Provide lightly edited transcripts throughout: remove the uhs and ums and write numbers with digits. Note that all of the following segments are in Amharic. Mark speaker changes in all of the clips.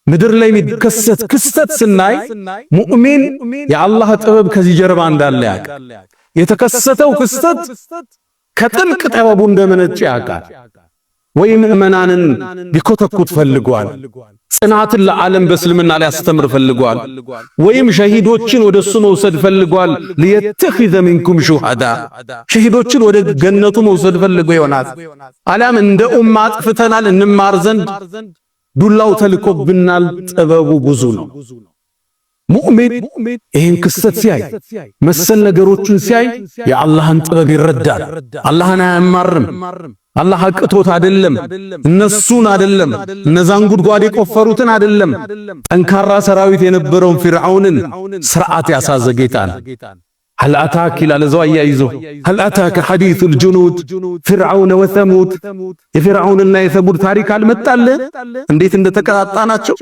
Speaker 1: ምድር ላይ የሚከሰት ክስተት ስናይ ሙእሚን የአላህ ጥበብ ከዚህ ጀርባ እንዳለ ያውቃል። የተከሰተው ክስተት ከጥልቅ ጥበቡ እንደመነጨ ያውቃል። ወይ ምእመናንን ሊኮተኩት ፈልጓል፣ ጽናትን ለዓለም በእስልምና ላይ ያስተምር ፈልጓል፣ ወይም ሸሂዶችን ወደሱ መውሰድ ፈልጓል። ለየተኺዘ ሚንኩም ሹሃዳ ሸሂዶችን ወደ ገነቱ መውሰድ ፈልጎ ይሆናል። አሊያም እንደ ኡማ አጥፍተናል እንማር ዘንድ ዱላው ተልኮብናል። ጥበቡ ብዙ ነው። ሙእሚን ይህን ክስተት ሲያይ መሰል ነገሮችን ሲያይ የአላህን ጥበብ ይረዳል። አላህን አያማርም። አላህ አቅቶት አይደለም፣ እነሱን አይደለም፣ እነዛን ጉድጓድ የቆፈሩትን አይደለም፣ ጠንካራ ሰራዊት የነበረውን ፊርዓውንን ስርዓት ያሳዘ ጌታ ነው። هل أتاك إلى لزوايا يزو هل أتاك حديث الجنود فرعون وثمود የፊርዓውን እና የሰሙድ ታሪክ አልመጣለ እንዴት እንደተቀጣጣናቸው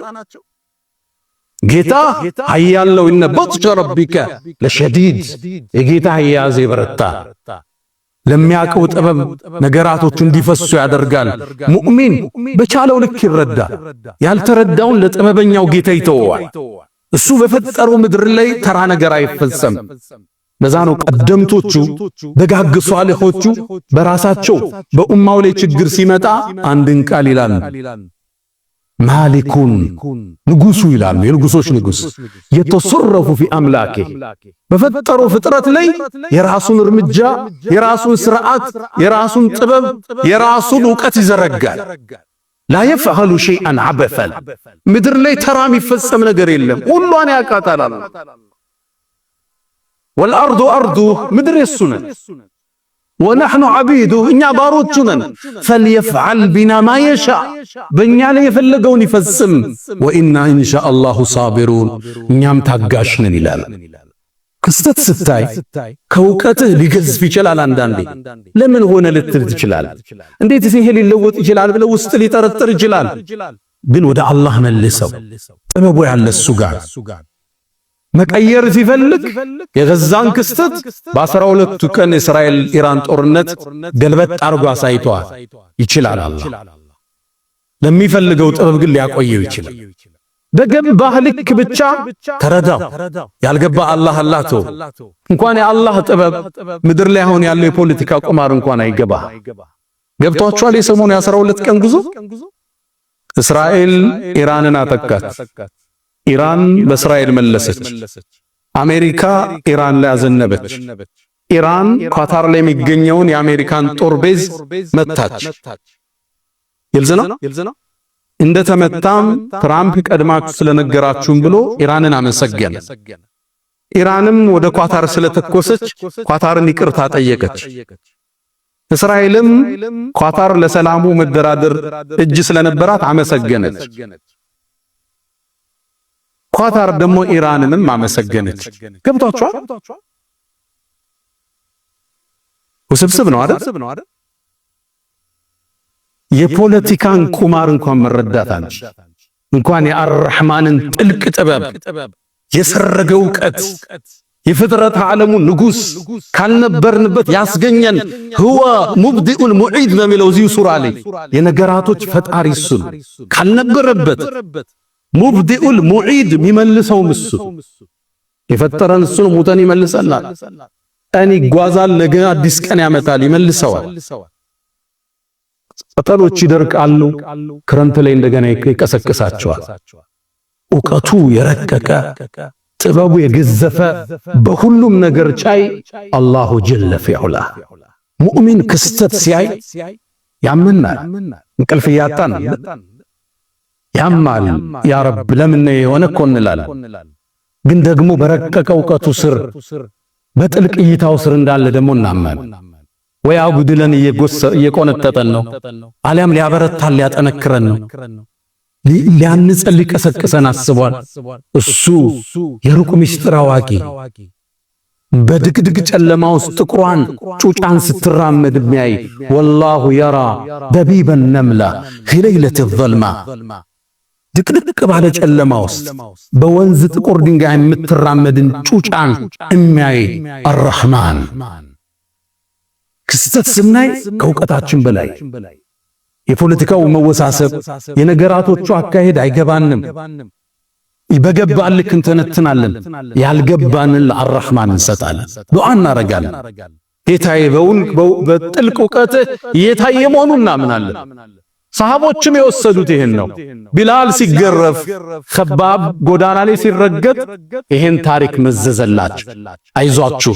Speaker 1: ጌታ ኃያለው እነ በጥሸ ረቢከ ለሸዲድ የጌታ ኃያዝ ይበረታ ለሚያቀው ጥበብ ነገራቶች እንዲፈሱ ያደርጋል። ሙእሚን በቻለው ልክ ይረዳ፣ ያልተረዳውን ለጥበበኛው ጌታ ይተወዋል። እሱ በፈጠረው ምድር ላይ ተራ ነገር አይፈጸም። በዛ ነው ቀደምቶቹ ደጋግ ሷሊሆቹ በራሳቸው በኡማው ላይ ችግር ሲመጣ አንድን ቃል ይላል ማሊኩን ንጉሱ ይላል። የንጉሶች ንጉስ የተሰረፉ في አምላኬ በፈጠረው ፍጥረት ላይ የራሱን እርምጃ፣ የራሱን ስርዓት፣ የራሱን ጥበብ፣ የራሱን ዕውቀት ይዘረጋል። لا يفعل شيئا عبثا ምድር ላይ ተራ የሚፈጸም ነገር የለም። ሁሉን ያቃታል። والارض ارضه ምድር የሱ ነን ونحن عبيده እኛ ባሮቹ ነን። فليفعل بنا ما يشاء በእኛ ላይ የፈለገውን ይፈጽም። وإنا إن شاء الله صابرون እኛም ታጋሽ ነን ይላል። ክስተት ስታይ ከውቀትህ ሊገዝፍ ይችላል። አንዳንዴ ለምን ሆነ ልትል ትችላል። እንዴት ይሄ ሊለወጥ ይችላል ብለው ውስጥ ሊጠረጥር ይችላል። ግን ወደ አላህ መልሰው ጥበቡ ያለ እሱ ጋር መቀየር ሲፈልግ የገዛን ክስተት በ12ቱ ቀን እስራኤል ኢራን ጦርነት ገልበጥ አርጎ አሳይቷል። ይችላል አላህ ለሚፈልገው ጥበብ ግን ሊያቆየው ይችላል። በገባህ ልክ ብቻ ተረዳው። ያልገባ አላህ አላቶ እንኳን የአላህ ጥበብ ምድር ላይ አሁን ያለው የፖለቲካ ቁማር እንኳን አይገባ። ገብቷቸዋል። የሰሞኑ የ12 ቀን ጉዞ እስራኤል ኢራንን አጠቃት። ኢራን በእስራኤል መለሰች። አሜሪካ ኢራን ላይ አዘነበች። ኢራን ኳታር ላይ የሚገኘውን የአሜሪካን ጦር ቤዝ መታች። ይልዝ ነው እንደተመታም ትራምፕ ቀድማችሁ ስለነገራችሁም ብሎ ኢራንን አመሰገነ። ኢራንም ወደ ኳታር ስለተኮሰች ኳታርን ይቅርታ ጠየቀች። እስራኤልም ኳታር ለሰላሙ መደራደር እጅ ስለነበራት አመሰገነች። ኳታር ደግሞ ኢራንንም አመሰገነች። ገብቷችኋል? ውስብስብ ነው አይደል? የፖለቲካን ቁማር እንኳን መረዳት አንቺ እንኳን የአርህማንን ጥልቅ ጥበብ የሰረገ ዕውቀት የፍጥረት ዓለሙ ንጉስ ካልነበርንበት ያስገኘን هو مبدئ المعيد በሚለው እዚሁ ሱራ ላይ የነገራቶች ፈጣሪ እሱ ካልነበረበት ሙብዲኡል ሙዒድ የሚመልሰው እሱ የፈጠረን እሱ ነው። ሙተን ይመልሰናል። ቀን ይጓዛል፣ ነገ አዲስ ቀን ያመጣል፣ ይመልሰዋል። ቅጠሎች ይደርቃሉ፣ ክረምት ላይ እንደገና ይቀሰቅሳቸዋል። ዕውቀቱ የረቀቀ ጥበቡ የገዘፈ በሁሉም ነገር ቻይ አላሁ ጀለ ፊዑላ። ሙእሚን ክስተት ሲያይ ያምናል። እንቅልፍ ያጣን ያማል። ያ ረብ ለምን የሆነ እኮ እንላለን። ግን ደግሞ በረቀቀ ዕውቀቱ ስር በጥልቅ እይታው ስር እንዳለ ደግሞ እናመን። ወይ አጉድለን እየቆነጠጠን ነው፣ አሊያም ሊያበረታን ሊያጠነክረን ነው፣ ሊያንጸን ሊቀሰቅሰን አስቧል። እሱ የሩቅ ምስጢር አዋቂ በድቅድቅ ጨለማ ውስጥ ጥቁሯን ጩጫን ስትራመድ የሚያይ ወላሁ የራ ደቢበን ነምላ ፊ ለይለት ዘልማ ድቅድቅ ባለ ጨለማ ውስጥ በወንዝ ጥቁር ድንጋይ የምትራመድን ጩጫን የሚያይ አርህማን ክስተት ስናይ ከዕውቀታችን በላይ የፖለቲካው መወሳሰብ የነገራቶቹ አካሄድ አይገባንም። በገባን ልክ እንተነትናለን፣ ያልገባንን ለአርራህማን እንሰጣለን፣ ዱዓ እናረጋለን። ጌታዬ በጥልቅ ዕውቀት የታየ መሆኑን እናምናለን። ሰሃቦችም የወሰዱት ይሄን ነው። ቢላል ሲገረፍ፣ ከባብ ጎዳና ላይ ሲረገጥ ይሄን ታሪክ መዘዘላችሁ። አይዟችሁ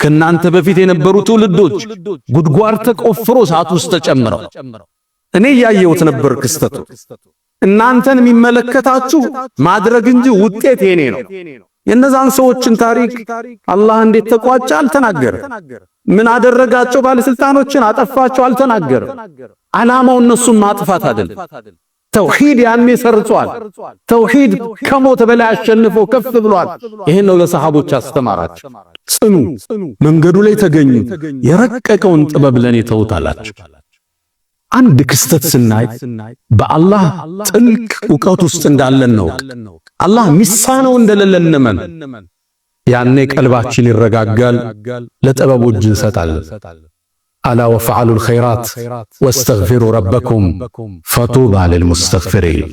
Speaker 1: ከናንተ በፊት የነበሩ ትውልዶች ጉድጓድ ተቆፍሮ እሳት ውስጥ ተጨምረው እኔ ያየሁት ነበር ክስተቱ። እናንተን የሚመለከታችሁ ማድረግ እንጂ ውጤት የኔ ነው። የነዛን ሰዎችን ታሪክ አላህ እንዴት ተቋጨ አልተናገረም። ምን አደረጋቸው? ባለስልጣኖችን አጠፋቸው አልተናገረም። ዓላማው እነሱን ማጥፋት አይደለም። ተውሂድ ያኔ ሰርጿል። ተውሂድ ከሞት በላይ አሸንፎ ከፍ ብሏል። ይሄን ነው ለሰሃቦች አስተማራቸው። ጽኑ፣ መንገዱ ላይ ተገኙ፣ የረቀቀውን ጥበብ ለኔ ተውታላችሁ። አንድ ክስተት ስናይ በአላህ ጥልቅ ዕውቀት ውስጥ እንዳለን ነው። አላህ ሚሳነው እንደሌለን ነመን ያኔ ቀልባችን ይረጋጋል፣ ለጥበቡ እጅ እንሰጣለን። አላ ወፈዓሉል ኸይራት ወስተግፊሩ ረበኩም ፈጡባ ሊልሙስተግፊሪን።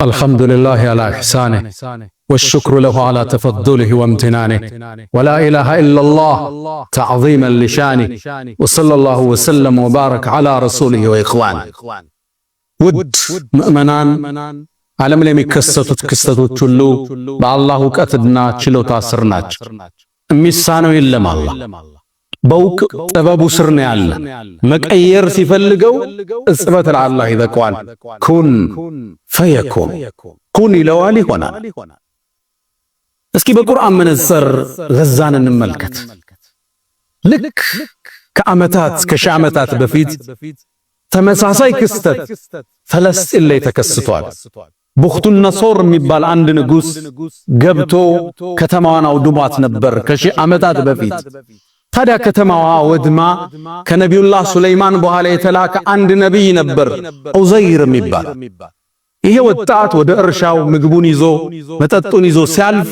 Speaker 1: አልሐምዱሊላሂ አላ ኢሕሳኒህ والشكر له على تفضله وامتنانه ولا إله إلا الله تعظيما لشانه وصلى الله وسلم وبارك على رسوله وإخوانه. ود مؤمنان ዓለም ላይ የሚከሰቱት ክስተቶች ሁሉ በአላህ ዕውቀትና ችሎታ ስር ናቸው። የሚሳነው የለም። አላህ በውቅ ጥበቡ ስር ነው ያለ። መቀየር ሲፈልገው እጽበት ለአላህ ይበቃዋል። ኩን ፈየኩን፣ ኩን ይለዋል ይሆናል። እስኪ በቁርአን መነጽር ገዛን እንመልከት። ልክ ከዓመታት ከሺህ ዓመታት በፊት ተመሳሳይ ክስተት ፈለስጢን ላይ ተከስቷል። ቡኽቱን ነሶር የሚባል አንድ ንጉስ ገብቶ ከተማዋን አውድሟት ነበር ከሺህ ዓመታት በፊት። ታዲያ ከተማዋ ወድማ ከነቢዩላህ ሱለይማን በኋላ የተላከ አንድ ነቢይ ነበር ዑዘይር የሚባል። ይሄ ወጣት ወደ እርሻው ምግቡን ይዞ መጠጡን ይዞ ሲያልፍ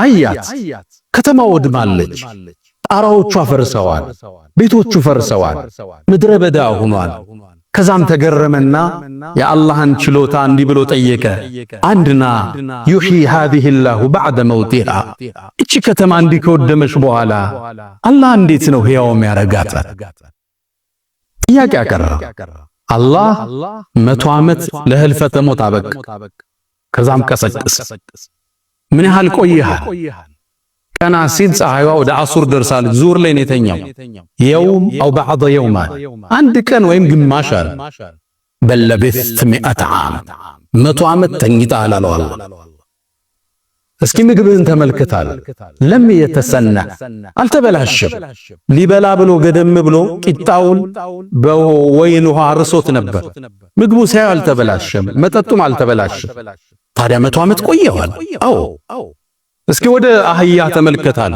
Speaker 1: አያት። ከተማው ወድማለች፣ ጣራዎቿ ፈርሰዋል፣ ቤቶቹ ፈርሰዋል፣ ምድረ በዳ ሆኗል። ከዛም ተገረመና የአላህን ችሎታ እንዲህ ብሎ ጠየቀ። አንድና ዩሕዪ ሃዚሂ ላሁ በዕደ መውቲሃ፣ እቺ ከተማ እንዲህ ከወደመች በኋላ አላህ እንዴት ነው ሕያው የሚያረጋት? ጥያቄ አቀረበ። አላህ 100 ዓመት ለህልፈተ ሞት አበቃ። ከዛም ቀሰቀሰ። ምን ያህል ቆይሃል? ቀና ሲል ፀሐይዋ ወደ አሱር ደርሳለች። ዙር ላይ ነው የተኛው። የውም አው በዕደ የውም፣ አንድ ቀን ወይም ግማሽ አለ። በለቢስት 100 ዓም፣ 100 ዓመት ተኝተሃል አለው አላህ። እስኪ ምግብህን ተመልከታል። ለም የተሰና አልተበላሸም። ሊበላ ብሎ ገደም ብሎ ቂጣውን በወይን ውሃ አርሶት ነበር። ምግቡ ሳይው አልተበላሸም፣ መጠጡም አልተበላሸም። ታዲያ 100 ዓመት ቆየዋል። አዎ። እስኪ ወደ አህያ ተመልከታል።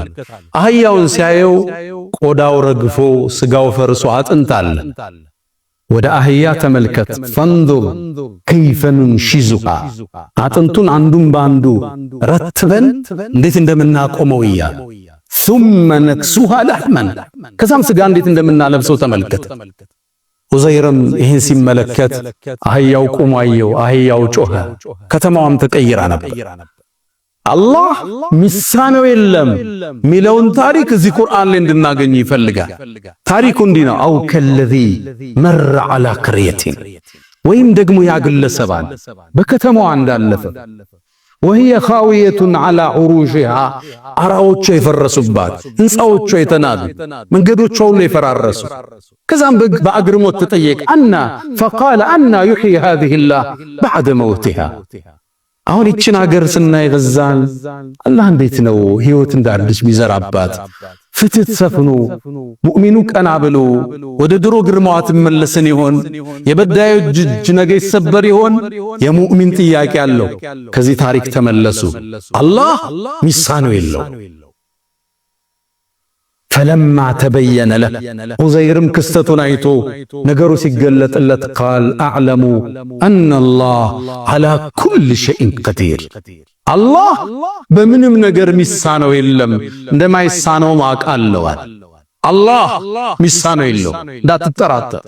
Speaker 1: አህያውን ሲያየው ቆዳው ረግፎ ስጋው ፈርሶ አጥንት አለ። ወደ አህያ ተመልከት። ፈንዙር ከይፈ ኑንሺዙሃ፣ አጥንቱን አንዱን ባንዱ ረትበን እንዴት እንደምናቆመው እያለ ثم نكسوها لحما፣ ከዛም ስጋ እንዴት እንደምናለብሰው ተመልከት። ዑዘይርም ይህን ሲመለከት አህያው ቆሞ አየው። አህያው ጮኸ። ከተማዋም ተቀይራ ነበር። አላህ ሚሳነው የለም ሚለውን ታሪክ እዚህ ቁርአን ላይ እንድናገኝ ይፈልጋል። ታሪኩ እንዲህ ነው። አው ከለዚ መረ ዐላ ቅርየቲን፣ ወይም ደግሞ ያግለሰባል በከተማዋ እንዳለፈ ወህየ ኻዊየቱን ዐላ ዑሩሽሃ፣ አራዎቿ የፈረሱባት፣ ሕንፃዎቿ የተናዱ፣ መንገዶቿ ሁሉ የፈራረሱ። ከዛም በአግርሞት ተጠየቀ። አና ፈቃለ አና ዩሕዪ ሃዚሂ ላህ በዕደ መውቲሃ። አሁን ይችን ሀገር ስናይ ገዛን አላህ እንዴት ነው ሕይወት እንዳድስ ሚዘራባት? ፍትህ ሰፍኖ ሙእሚኑ ቀና ብሎ ወደ ድሮ ግርማዋ ትመለስን ይሆን? የበዳዩ እጅ ነገ ይሰበር ይሆን? የሙእሚን ጥያቄ አለው። ከዚህ ታሪክ ተመለሱ። አላህ ሚሳነው የለው። ፈለማ ተበየነ ለህ፣ ዑዘይርም ክስተቱን አይቶ ነገሩ ሲገለጥለት ቃል አዕለሙ አነላህ ዐላ ኩሊ ሸይኢን ቀዲር፣ አላህ በምንም ነገር ሚሳነው የለም እንደማይሳነው አውቃለዋል። አላህ ሚሳነው የለው እንዳትጠራጠር።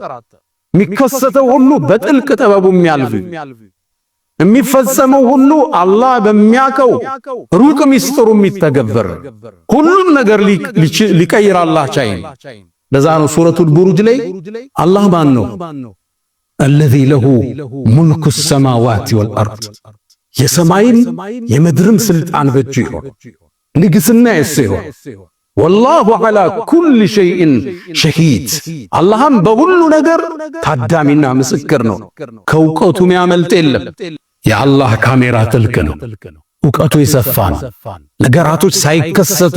Speaker 1: የሚከሰተው ሁሉ በጥልቅ ጥበቡ የሚያልፍ የሚፈጸመው ሁሉ አላህ በሚያውቀው ሩቅ ሚስጥሩ የሚተገበር ሁሉም ነገር ሊቀይር አላህ ቻይ። ለዛ ነው ሱረቱል ቡሩጅ ላይ አላህ ማን ነው? አለዚ ለሁ ሙልኩ ሰማዋት ወልአርድ የሰማይም የምድርም ስልጣን በእጁ ይሆን ንግስና የሱ ይሆን። ወላሁ ዐላ ኩሊ ሸይኢን ሸሂድ አላህም በሁሉ ነገር ታዳሚና ምስክር ነው። ከእውቀቱ የሚያመልጥ የለም። የአላህ ካሜራ ጥልቅ ነው። እውቀቱ የሰፋ ነው። ነገራቶች ሳይከሰቱ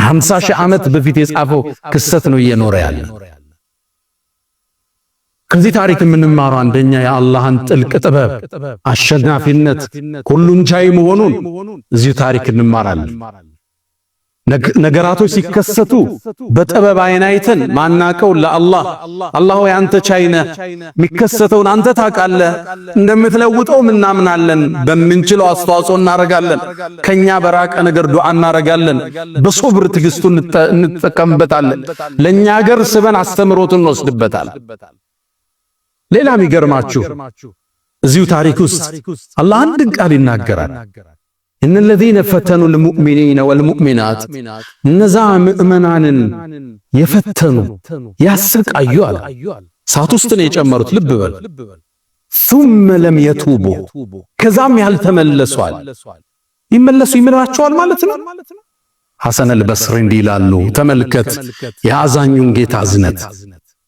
Speaker 1: 50 ሺህ ዓመት በፊት የጻፈው ክስተት ነው እየኖረ ያለ። ከዚህ ታሪክ የምንማረው አንደኛ የአላህን ጥልቅ ጥበብ፣ አሸናፊነት፣ ሁሉን ቻይ መሆኑን እዚህ ታሪክ እንማራለን። ነገራቶች ሲከሰቱ በጥበብ አይን አይተን ማናቀው ለአላህ አላህ ወይ አንተ ቻይ ነህ፣ የሚከሰተውን አንተ ታውቃለህ፣ እንደምትለውጠው ምናምናለን፣ በምንችለው አስተዋጽኦ እናረጋለን፣ ከኛ በራቀ ነገር ዱዓ እናረጋለን፣ በሶብር ትግስቱን እንጠቀምበታለን፣ ለኛ ሀገር ስበን አስተምሮትን እንወስድበታል። ሌላ የሚገርማችሁ እዚሁ ታሪክ ውስጥ አላህ አንድ ቃል ይናገራል። إن الذين فتنوا المؤمنين والمؤمنات እነዛ ምእመናንን የፈተኑ ያሰቃዩ አለ። ሳት ውስጥ ነው የጨመሩት። ልብ በል ثم لم يتوبوا ከዛም ያልተመለሱ አለ። ይመለሱ ይምራቸዋል ማለት ነው። ሐሰን አልበስሪ እንዲህ ይላሉ፣ ተመልከት የአዛኙን ጌታ እዝነት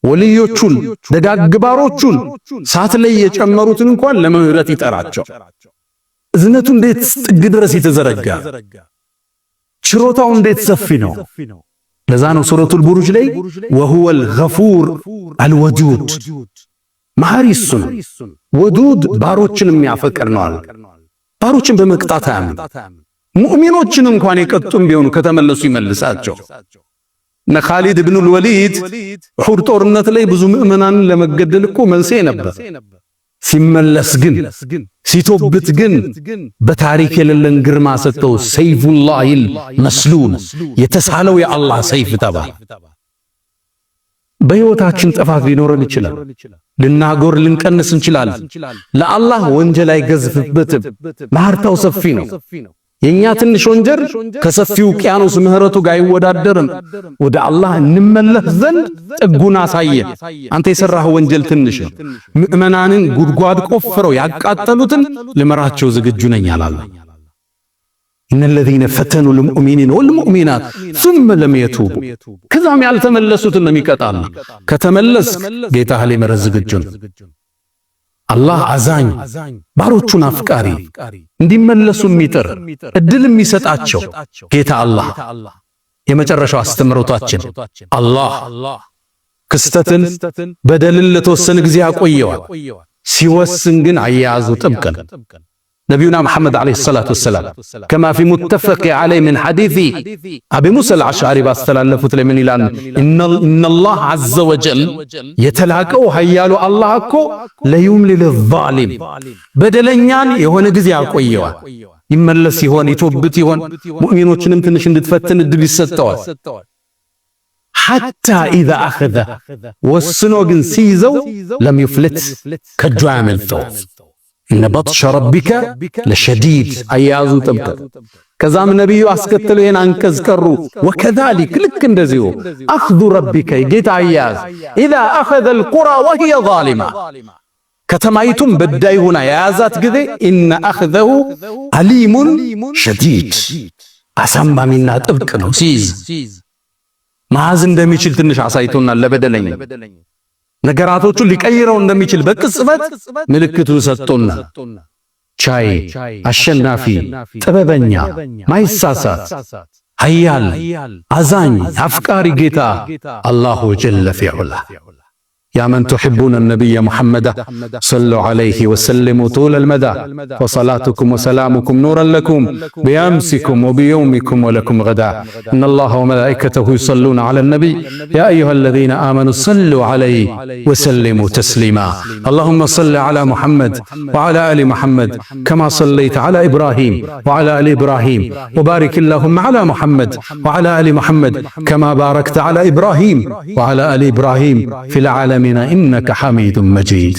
Speaker 1: ወልዮቹን ደጋግባሮቹን ሳት ላይ የጨመሩትን እንኳን ለምህረት ይጠራቸው። እዝነቱ እንዴት ጥግ ድረስ የተዘረጋ ችሮታው እንዴት ሰፊ ነው። ለዛ ነው ሱረቱል ቡሩጅ ላይ ወሁወል ገፉር አልወዱድ መሐሪ እሱ ነው። ወዱድ ባሮችን የሚያፈቅር ነው አለ። ባሮችን በመቅጣት አያምን። ሙእሚኖችን እንኳን የቀጡም ቢሆኑ ከተመለሱ ይመልሳቸው። እነ ኻሊድ ኢብኑል ወሊድ ኡሁድ ጦርነት ላይ ብዙ ምእመናንን ለመገደል እኮ መንስኤ ነበር። ሲመለስ ግን ሲቶብት ግን በታሪክ የሌለን ግርማ ሰጠው። ሰይፉላሂል መስሉል የተሳለው የአላህ ሰይፍ ተባለ። በሕይወታችን ጥፋት ሊኖረን ይችላል። ልናጎር ልንቀንስ እንችላለን። ለአላህ ወንጀል አይገዝፍበትም። መሐርታው ሰፊ ነው። የኛ ትንሽ ወንጀል ከሰፊው ውቅያኖስ ምህረቱ ጋር አይወዳደርም። ወደ አላህ እንመለስ ዘንድ ጥጉን አሳየ። አንተ የሰራኸው ወንጀል ትንሽ ነው። ምእመናንን ጉድጓድ ቆፍረው ያቃጠሉትን ልመራቸው ዝግጁ ነኝ አላለ። إن الذين فتنوا المؤمنين والمؤمنات ثم لم يتوبوا ከዛም ያልተመለሱትን ነው የሚቀጣል። ከተመለስ ጌታህ ሊመረዝ ዝግጁ ነው። አላህ አዛኝ ባሮቹን አፍቃሪ እንዲመለሱ የሚጥር እድል የሚሰጣቸው ጌታ አላህ። የመጨረሻው አስተምሮታችን አላህ ክስተትን በደልን ለተወሰነ ጊዜ ያቆየዋል። ሲወስን ግን አያያዙ ጥብቅ ነው። ነቢዩና መሐመድ ዓለይሂ ሰላቱ ወሰላም ከማ ፊ ሙተፈቅ ዓለይህ ምን ሐዲስ አቢ ሙሳ አልአሽዓሪ ባስተላለፉት ለምን ይላል? ኢነላህ ዐዘ ወጀል የተላቀው ኃያሉ አላህ እኮ ለዩምሊል ዛሊም በደለኛን የሆነ ጊዜ ያቆየዋል። ይመለስ ይሆን ይቶብት ይሆን ሙእሚኖችንም ትንሽ እንድትፈትን እድል ይሰጠዋል። ሐታ ኢዛ አኸዘ ወስኖ ግን ሲይዘው ለም ይፍልት ከእጁ አያመልጠው። إن بطش ربك لشديد أيازو تبقى كزام نبي أسكتلو هنا أنكز كرو وكذلك لك اندزيو أخذ ربك جيت أياز إذا أخذ القرى وهي ظالمة كتمايتم بداي هنا يازات كذي إن أخذه أليم شديد أسمى منا تبقى سيز ما زن دميشل تنش عصايتونا لبدلين ነገራቶቹ ሊቀይረው እንደሚችል በቅጽበት ምልክቱን ሰጥቶና ቻይ አሸናፊ ጥበበኛ ማይሳሳት ኃያል አዛኝ አፍቃሪ ጌታ አላሁ ጀለ ፊዑላ يا من تحبون النبي محمد صلوا عليه وسلموا طول المدى، وصلاتكم وسلامكم نورا لكم بأمسكم وبيومكم ولكم غدا. إن الله وملائكته يصلون على النبي يا أيها الذين آمنوا صلوا عليه وسلموا تسليما. اللهم صل على محمد وعلى آل محمد كما صليت على إبراهيم وعلى آل إبراهيم، وبارك اللهم على محمد وعلى آل محمد كما باركت على إبراهيم وعلى آل إبراهيم في العالمين إنك حميد مجيد.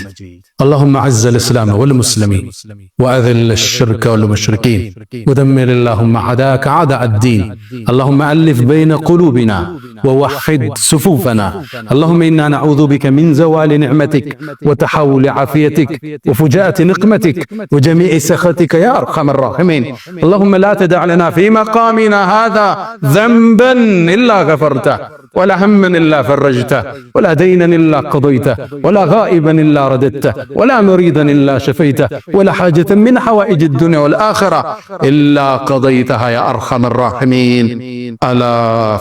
Speaker 1: اللهم أعز الإسلام والمسلمين وأذل الشرك والمشركين ودمر اللهم أعداءك أعداء الدين. اللهم ألف بين قلوبنا ووحد صفوفنا. اللهم إنا نعوذ بك من زوال نعمتك وتحول عافيتك وفجاءة نقمتك وجميع سخطك يا أرحم الراحمين. اللهم لا تدع لنا في مقامنا هذا ذنبا إلا غفرته، ولا هما إلا فرجته، ولا دينا إلا قضيته، ولا غائبا إلا رددته، ولا مريضا إلا شفيته، ولا حاجة من حوائج الدنيا والآخرة إلا قضيتها يا أرحم الراحمين. ألا